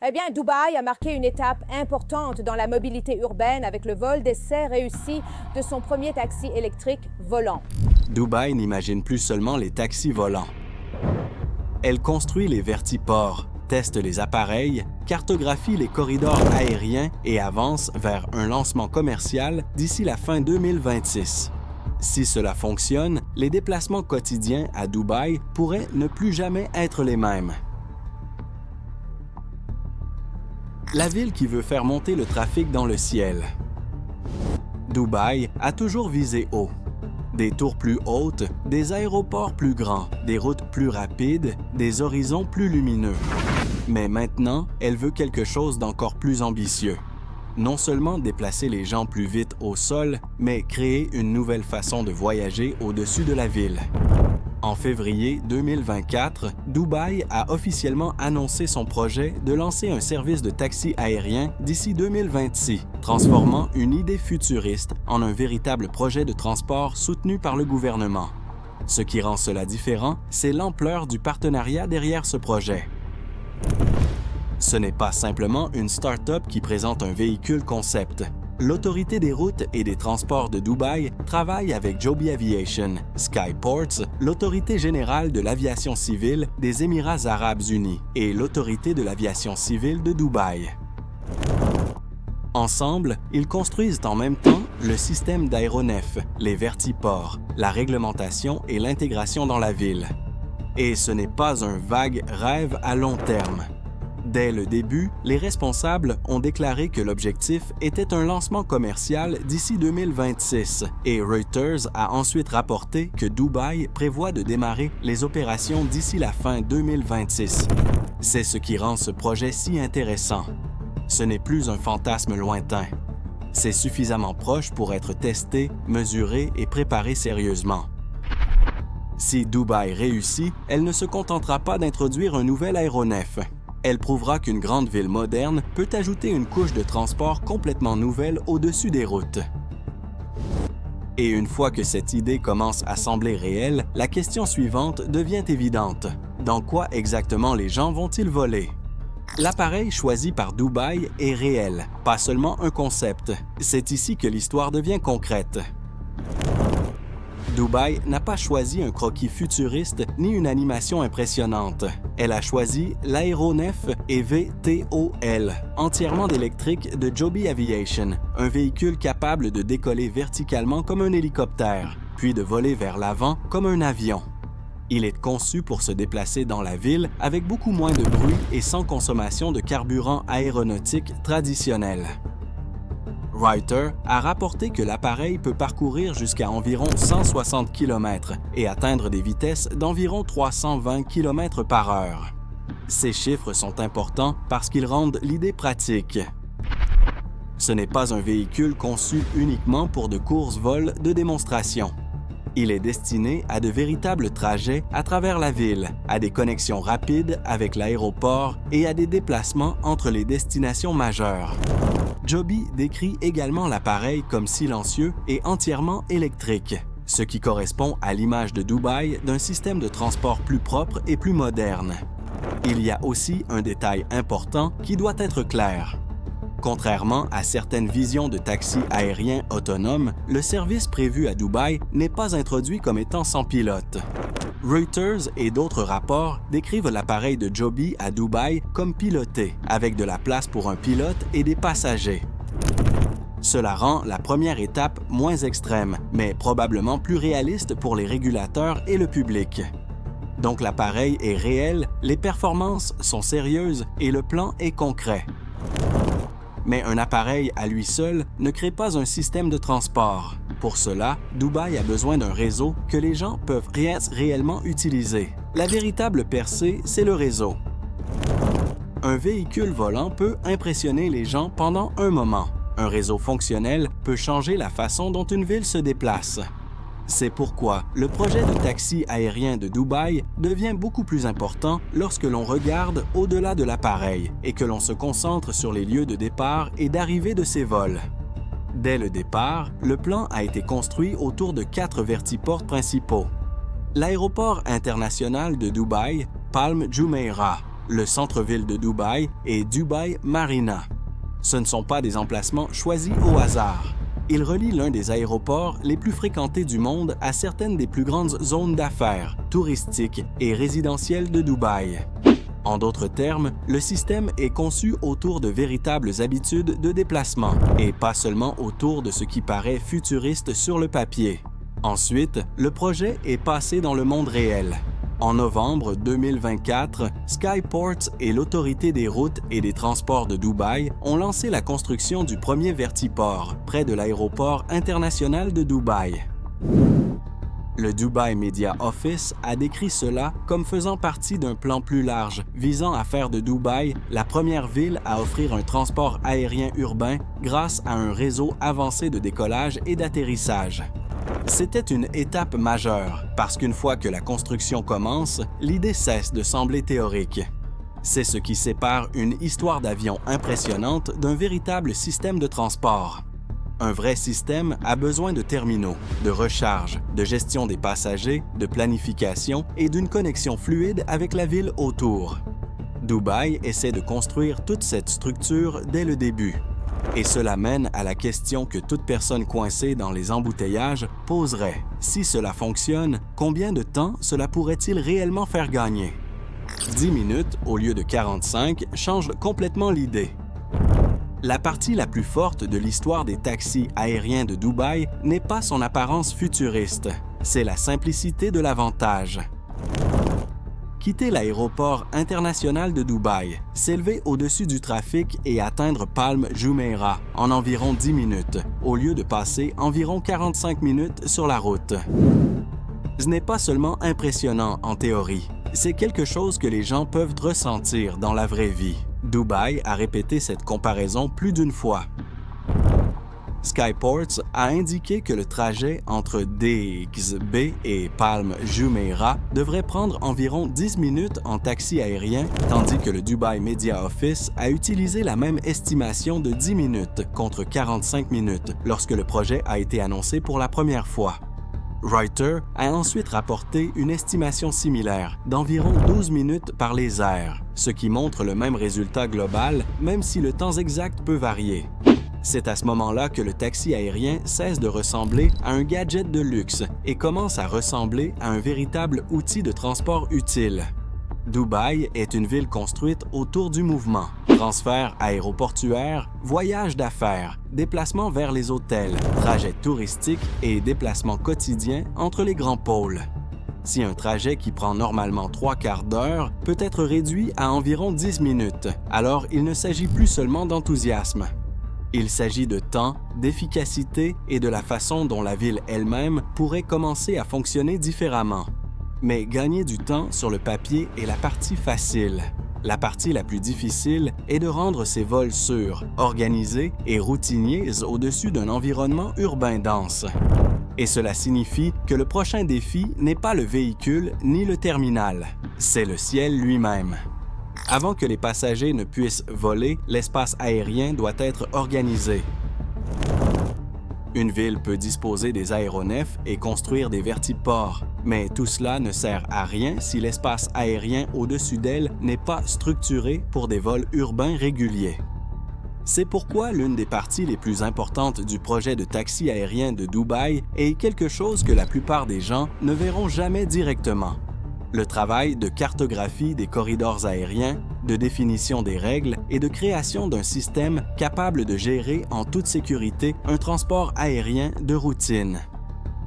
Eh bien, Dubaï a marqué une étape importante dans la mobilité urbaine avec le vol d'essai réussi de son premier taxi électrique volant. Dubaï n'imagine plus seulement les taxis volants. Elle construit les vertiports, teste les appareils, cartographie les corridors aériens et avance vers un lancement commercial d'ici la fin 2026. Si cela fonctionne, les déplacements quotidiens à Dubaï pourraient ne plus jamais être les mêmes. La ville qui veut faire monter le trafic dans le ciel. Dubaï a toujours visé haut. Des tours plus hautes, des aéroports plus grands, des routes plus rapides, des horizons plus lumineux. Mais maintenant, elle veut quelque chose d'encore plus ambitieux. Non seulement déplacer les gens plus vite au sol, mais créer une nouvelle façon de voyager au-dessus de la ville. En février 2024, Dubaï a officiellement annoncé son projet de lancer un service de taxi aérien d'ici 2026, transformant une idée futuriste en un véritable projet de transport soutenu par le gouvernement. Ce qui rend cela différent, c'est l'ampleur du partenariat derrière ce projet. Ce n'est pas simplement une start-up qui présente un véhicule concept. L'Autorité des routes et des transports de Dubaï travaille avec Joby Aviation, Skyports, l'Autorité générale de l'aviation civile des Émirats arabes unis et l'Autorité de l'aviation civile de Dubaï. Ensemble, ils construisent en même temps le système d'aéronefs, les vertiports, la réglementation et l'intégration dans la ville. Et ce n'est pas un vague rêve à long terme. Dès le début, les responsables ont déclaré que l'objectif était un lancement commercial d'ici 2026 et Reuters a ensuite rapporté que Dubaï prévoit de démarrer les opérations d'ici la fin 2026. C'est ce qui rend ce projet si intéressant. Ce n'est plus un fantasme lointain. C'est suffisamment proche pour être testé, mesuré et préparé sérieusement. Si Dubaï réussit, elle ne se contentera pas d'introduire un nouvel aéronef. Elle prouvera qu'une grande ville moderne peut ajouter une couche de transport complètement nouvelle au-dessus des routes. Et une fois que cette idée commence à sembler réelle, la question suivante devient évidente. Dans quoi exactement les gens vont-ils voler? L'appareil choisi par Dubaï est réel, pas seulement un concept. C'est ici que l'histoire devient concrète. Dubaï n'a pas choisi un croquis futuriste ni une animation impressionnante. Elle a choisi l'aéronef eVTOL, entièrement électrique de Joby Aviation, un véhicule capable de décoller verticalement comme un hélicoptère, puis de voler vers l'avant comme un avion. Il est conçu pour se déplacer dans la ville avec beaucoup moins de bruit et sans consommation de carburant aéronautique traditionnel. Reuters a rapporté que l'appareil peut parcourir jusqu'à environ 160 km et atteindre des vitesses d'environ 320 km par heure. Ces chiffres sont importants parce qu'ils rendent l'idée pratique. Ce n'est pas un véhicule conçu uniquement pour de courses-vols de démonstration. Il est destiné à de véritables trajets à travers la ville, à des connexions rapides avec l'aéroport et à des déplacements entre les destinations majeures. Joby décrit également l'appareil comme silencieux et entièrement électrique, ce qui correspond à l'image de Dubaï d'un système de transport plus propre et plus moderne. Il y a aussi un détail important qui doit être clair. Contrairement à certaines visions de taxis aériens autonomes, le service prévu à Dubaï n'est pas introduit comme étant sans pilote. Reuters et d'autres rapports décrivent l'appareil de Joby à Dubaï comme piloté, avec de la place pour un pilote et des passagers. Cela rend la première étape moins extrême, mais probablement plus réaliste pour les régulateurs et le public. Donc l'appareil est réel, les performances sont sérieuses et le plan est concret. Mais un appareil à lui seul ne crée pas un système de transport. Pour cela, Dubaï a besoin d'un réseau que les gens peuvent réellement utiliser. La véritable percée, c'est le réseau. Un véhicule volant peut impressionner les gens pendant un moment. Un réseau fonctionnel peut changer la façon dont une ville se déplace. C'est pourquoi le projet de taxi aérien de Dubaï devient beaucoup plus important lorsque l'on regarde au-delà de l'appareil et que l'on se concentre sur les lieux de départ et d'arrivée de ces vols. Dès le départ, le plan a été construit autour de 4 vertiports principaux. L'aéroport international de Dubaï, Palm Jumeirah, le centre-ville de Dubaï et Dubai Marina. Ce ne sont pas des emplacements choisis au hasard. Ils relient l'un des aéroports les plus fréquentés du monde à certaines des plus grandes zones d'affaires, touristiques et résidentielles de Dubaï. En d'autres termes, le système est conçu autour de véritables habitudes de déplacement et pas seulement autour de ce qui paraît futuriste sur le papier. Ensuite, le projet est passé dans le monde réel. En novembre 2024, Skyports et l'Autorité des routes et des transports de Dubaï ont lancé la construction du premier vertiport près de l'aéroport international de Dubaï. Le Dubai Media Office a décrit cela comme faisant partie d'un plan plus large visant à faire de Dubaï la première ville à offrir un transport aérien urbain grâce à un réseau avancé de décollage et d'atterrissage. C'était une étape majeure parce qu'une fois que la construction commence, l'idée cesse de sembler théorique. C'est ce qui sépare une histoire d'avion impressionnante d'un véritable système de transport. Un vrai système a besoin de terminaux, de recharge, de gestion des passagers, de planification et d'une connexion fluide avec la ville autour. Dubaï essaie de construire toute cette structure dès le début. Et cela mène à la question que toute personne coincée dans les embouteillages poserait. Si cela fonctionne, combien de temps cela pourrait-il réellement faire gagner? 10 minutes au lieu de 45 change complètement l'idée. La partie la plus forte de l'histoire des taxis aériens de Dubaï n'est pas son apparence futuriste, c'est la simplicité de l'avantage. Quitter l'aéroport international de Dubaï, s'élever au-dessus du trafic et atteindre Palm Jumeirah en environ 10 minutes, au lieu de passer environ 45 minutes sur la route. Ce n'est pas seulement impressionnant en théorie, c'est quelque chose que les gens peuvent ressentir dans la vraie vie. Dubaï a répété cette comparaison plus d'une fois. Skyports a indiqué que le trajet entre DXB et Palm Jumeirah devrait prendre environ 10 minutes en taxi aérien, tandis que le Dubai Media Office a utilisé la même estimation de 10 minutes contre 45 minutes lorsque le projet a été annoncé pour la première fois. Reuters a ensuite rapporté une estimation similaire d'environ 12 minutes par les airs, ce qui montre le même résultat global, même si le temps exact peut varier. C'est à ce moment-là que le taxi aérien cesse de ressembler à un gadget de luxe et commence à ressembler à un véritable outil de transport utile. Dubaï est une ville construite autour du mouvement. Transferts aéroportuaires, voyages d'affaires, déplacements vers les hôtels, trajets touristiques et déplacements quotidiens entre les grands pôles. Si un trajet qui prend normalement 3/4 d'heure peut être réduit à environ 10 minutes, alors il ne s'agit plus seulement d'enthousiasme. Il s'agit de temps, d'efficacité et de la façon dont la ville elle-même pourrait commencer à fonctionner différemment. Mais gagner du temps sur le papier est la partie facile. La partie la plus difficile est de rendre ces vols sûrs, organisés et routiniers au-dessus d'un environnement urbain dense. Et cela signifie que le prochain défi n'est pas le véhicule ni le terminal, c'est le ciel lui-même. Avant que les passagers ne puissent voler, l'espace aérien doit être organisé. Une ville peut disposer des aéronefs et construire des vertiports, mais tout cela ne sert à rien si l'espace aérien au-dessus d'elle n'est pas structuré pour des vols urbains réguliers. C'est pourquoi l'une des parties les plus importantes du projet de taxi aérien de Dubaï est quelque chose que la plupart des gens ne verront jamais directement. Le travail de cartographie des corridors aériens, de définition des règles et de création d'un système capable de gérer en toute sécurité un transport aérien de routine.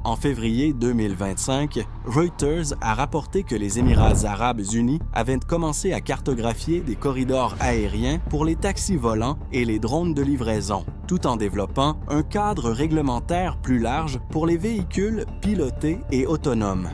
En février 2025, Reuters a rapporté que les Émirats arabes unis avaient commencé à cartographier des corridors aériens pour les taxis volants et les drones de livraison, tout en développant un cadre réglementaire plus large pour les véhicules pilotés et autonomes.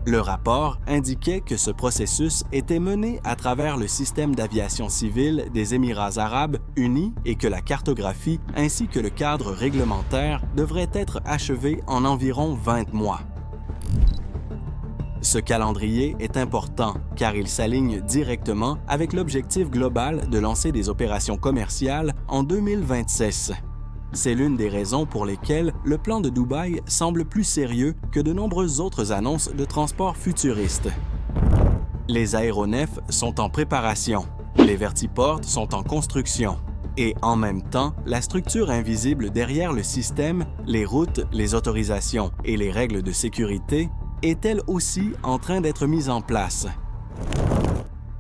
Le rapport indiquait que ce processus était mené à travers le système d'aviation civile des Émirats arabes unis et que la cartographie ainsi que le cadre réglementaire devraient être achevés en environ 20 mois. Ce calendrier est important car il s'aligne directement avec l'objectif global de lancer des opérations commerciales en 2026. C'est l'une des raisons pour lesquelles le plan de Dubaï semble plus sérieux que de nombreuses autres annonces de transport futuristes. Les aéronefs sont en préparation. Les vertiportes sont en construction. Et en même temps, la structure invisible derrière le système, les routes, les autorisations et les règles de sécurité, est elle aussi en train d'être mise en place.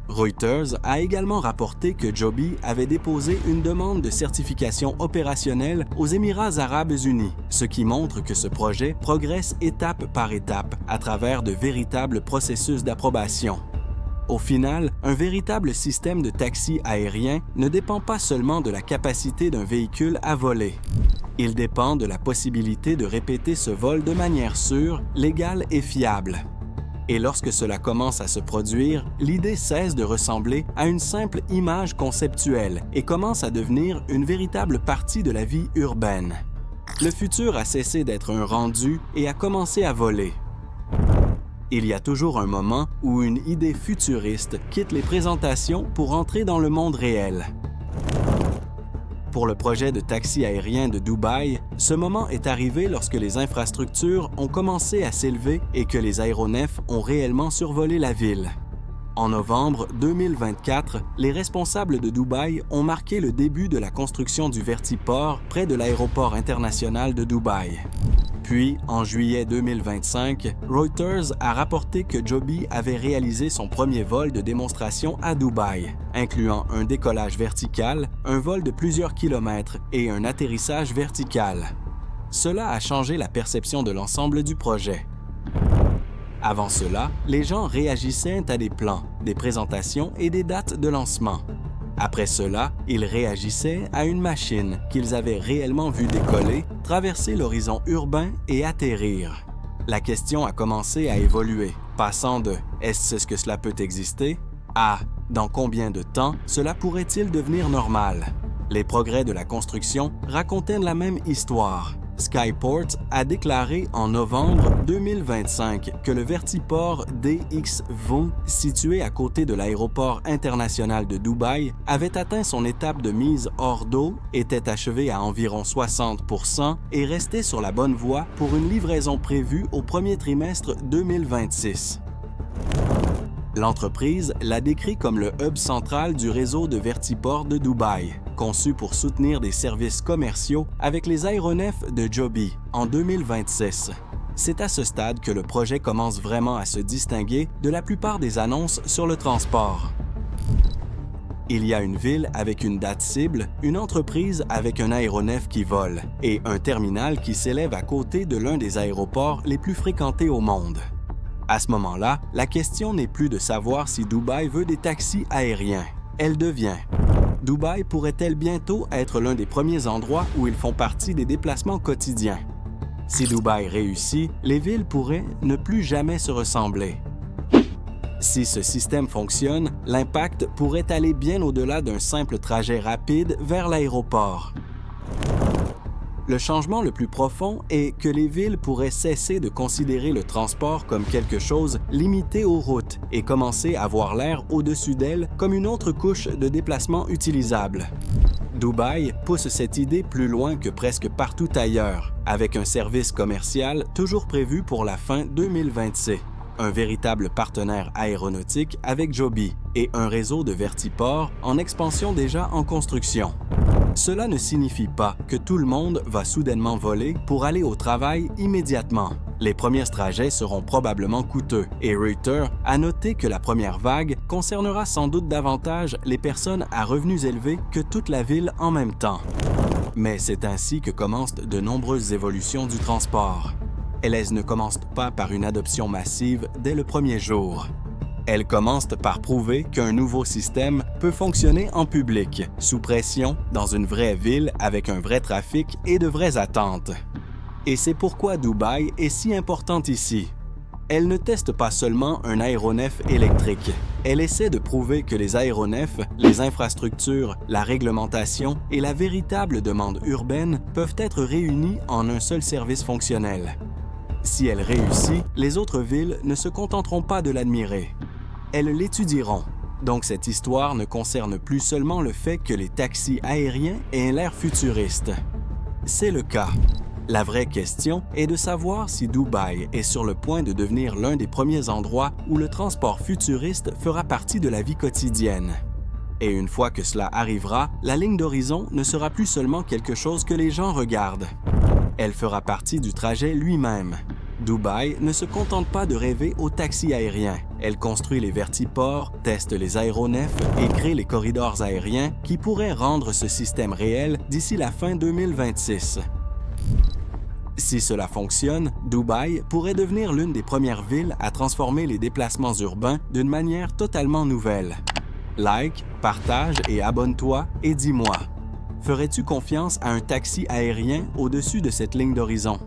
Reuters a également rapporté que Joby avait déposé une demande de certification opérationnelle aux Émirats arabes unis, ce qui montre que ce projet progresse étape par étape à travers de véritables processus d'approbation. Au final, un véritable système de taxi aérien ne dépend pas seulement de la capacité d'un véhicule à voler. Il dépend de la possibilité de répéter ce vol de manière sûre, légale et fiable. Et lorsque cela commence à se produire, l'idée cesse de ressembler à une simple image conceptuelle et commence à devenir une véritable partie de la vie urbaine. Le futur a cessé d'être un rendu et a commencé à voler. Il y a toujours un moment où une idée futuriste quitte les présentations pour entrer dans le monde réel. Pour le projet de taxi aérien de Dubaï, ce moment est arrivé lorsque les infrastructures ont commencé à s'élever et que les aéronefs ont réellement survolé la ville. En novembre 2024, les responsables de Dubaï ont marqué le début de la construction du vertiport près de l'aéroport international de Dubaï. Puis, en juillet 2025, Reuters a rapporté que Joby avait réalisé son premier vol de démonstration à Dubaï, incluant un décollage vertical, un vol de plusieurs kilomètres et un atterrissage vertical. Cela a changé la perception de l'ensemble du projet. Avant cela, les gens réagissaient à des plans, des présentations et des dates de lancement. Après cela, ils réagissaient à une machine qu'ils avaient réellement vue décoller, traverser l'horizon urbain et atterrir. La question a commencé à évoluer, passant de « Est-ce que cela peut exister ?» à « Dans combien de temps cela pourrait-il devenir normal ?» Les progrès de la construction racontaient la même histoire. Skyport a déclaré en novembre 2025 que le vertiport DXV, situé à côté de l'aéroport international de Dubaï, avait atteint son étape de mise hors d'eau, était achevé à environ 60% et restait sur la bonne voie pour une livraison prévue au premier trimestre 2026. L'entreprise l'a décrit comme le hub central du réseau de vertiports de Dubaï, conçu pour soutenir des services commerciaux avec les aéronefs de Joby en 2026. C'est à ce stade que le projet commence vraiment à se distinguer de la plupart des annonces sur le transport. Il y a une ville avec une date cible, une entreprise avec un aéronef qui vole et un terminal qui s'élève à côté de l'un des aéroports les plus fréquentés au monde. À ce moment-là, la question n'est plus de savoir si Dubaï veut des taxis aériens. Elle devient: Dubaï pourrait-elle bientôt être l'un des premiers endroits où ils font partie des déplacements quotidiens? Si Dubaï réussit, les villes pourraient ne plus jamais se ressembler. Si ce système fonctionne, l'impact pourrait aller bien au-delà d'un simple trajet rapide vers l'aéroport. Le changement le plus profond est que les villes pourraient cesser de considérer le transport comme quelque chose limité aux routes et commencer à voir l'air au-dessus d'elles comme une autre couche de déplacement utilisable. Dubaï pousse cette idée plus loin que presque partout ailleurs, avec un service commercial toujours prévu pour la fin 2026, un véritable partenaire aéronautique avec Joby et un réseau de vertiports en expansion déjà en construction. Cela ne signifie pas que tout le monde va soudainement voler pour aller au travail immédiatement. Les premiers trajets seront probablement coûteux et Reuters a noté que la première vague concernera sans doute davantage les personnes à revenus élevés que toute la ville en même temps. Mais c'est ainsi que commencent de nombreuses évolutions du transport. Elles ne commencent pas par une adoption massive dès le premier jour. Elle commence par prouver qu'un nouveau système peut fonctionner en public, sous pression, dans une vraie ville avec un vrai trafic et de vraies attentes. Et c'est pourquoi Dubaï est si importante ici. Elle ne teste pas seulement un aéronef électrique. Elle essaie de prouver que les aéronefs, les infrastructures, la réglementation et la véritable demande urbaine peuvent être réunis en un seul service fonctionnel. Si elle réussit, les autres villes ne se contenteront pas de l'admirer. Elles l'étudieront. Donc cette histoire ne concerne plus seulement le fait que les taxis aériens aient l'air futuriste. C'est le cas. La vraie question est de savoir si Dubaï est sur le point de devenir l'un des premiers endroits où le transport futuriste fera partie de la vie quotidienne. Et une fois que cela arrivera, la ligne d'horizon ne sera plus seulement quelque chose que les gens regardent. Elle fera partie du trajet lui-même. Dubaï ne se contente pas de rêver au taxi aérien. Elle construit les vertiports, teste les aéronefs et crée les corridors aériens qui pourraient rendre ce système réel d'ici la fin 2026. Si cela fonctionne, Dubaï pourrait devenir l'une des premières villes à transformer les déplacements urbains d'une manière totalement nouvelle. Like, partage et abonne-toi et dis-moi, ferais-tu confiance à un taxi aérien au-dessus de cette ligne d'horizon?